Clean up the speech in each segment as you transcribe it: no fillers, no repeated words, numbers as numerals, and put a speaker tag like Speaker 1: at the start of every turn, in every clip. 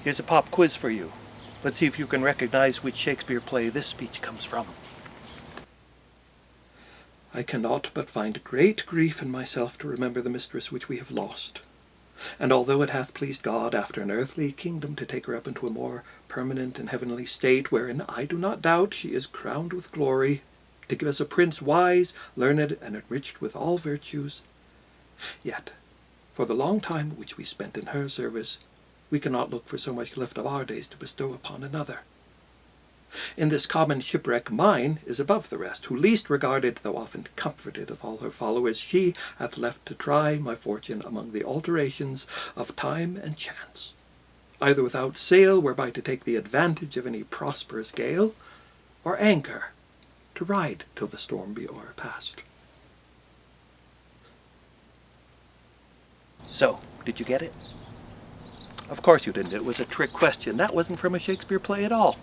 Speaker 1: Here's a pop quiz for you. Let's see if you can recognize which Shakespeare play this speech comes from. I cannot but find great grief in myself to remember the mistress which we have lost. And although it hath pleased God after an earthly kingdom to take her up into a more permanent and heavenly state, wherein I do not doubt she is crowned with glory, to give us a prince wise, learned, and enriched with all virtues, yet, for the long time which we spent in her service, we cannot look for so much left of our days to bestow upon another. In this common shipwreck mine is above the rest, who least regarded, though often comforted, of all her followers, she hath left to try my fortune among the alterations of time and chance, either without sail whereby to take the advantage of any prosperous gale, or anchor to ride till the storm be o'erpast. So, did you get it? Of course you didn't. It was a trick question. That wasn't from a Shakespeare play at all.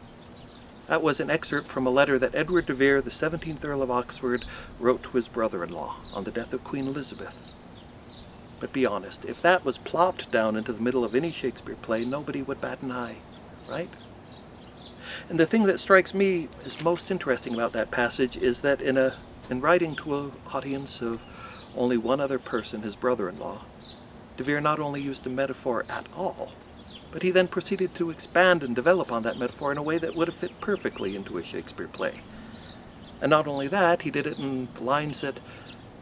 Speaker 1: That was an excerpt from a letter that Edward de Vere, the 17th Earl of Oxford, wrote to his brother-in-law on the death of Queen Elizabeth. But be honest, if that was plopped down into the middle of any Shakespeare play, nobody would bat an eye, right? And the thing that strikes me as most interesting about that passage is that in writing to an audience of only one other person, his brother-in-law, de Vere not only used a metaphor at all, but he then proceeded to expand and develop on that metaphor in a way that would have fit perfectly into a Shakespeare play. And not only that, he did it in lines that,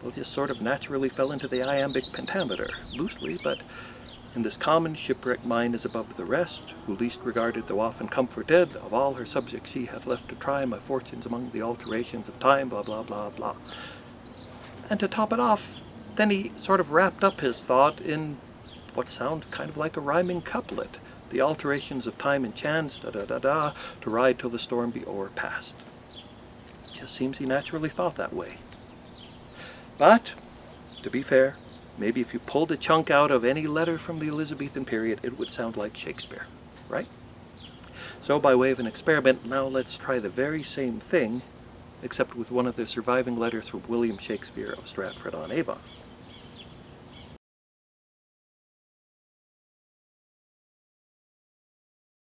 Speaker 1: well, just sort of naturally fell into the iambic pentameter, loosely, but in this common shipwreck mine is above the rest, who least regarded, though often comforted, of all her subjects she hath left to try my fortunes among the alterations of time, blah, blah, blah, blah. And to top it off, then he sort of wrapped up his thought in what sounds kind of like a rhyming couplet. The alterations of time and chance, da-da-da-da, to ride till the storm be o'erpast. Just seems he naturally thought that way. But, to be fair, maybe if you pulled a chunk out of any letter from the Elizabethan period, it would sound like Shakespeare, right? So by way of an experiment, now let's try the very same thing, except with one of the surviving letters from William Shakespeare of Stratford-on-Avon.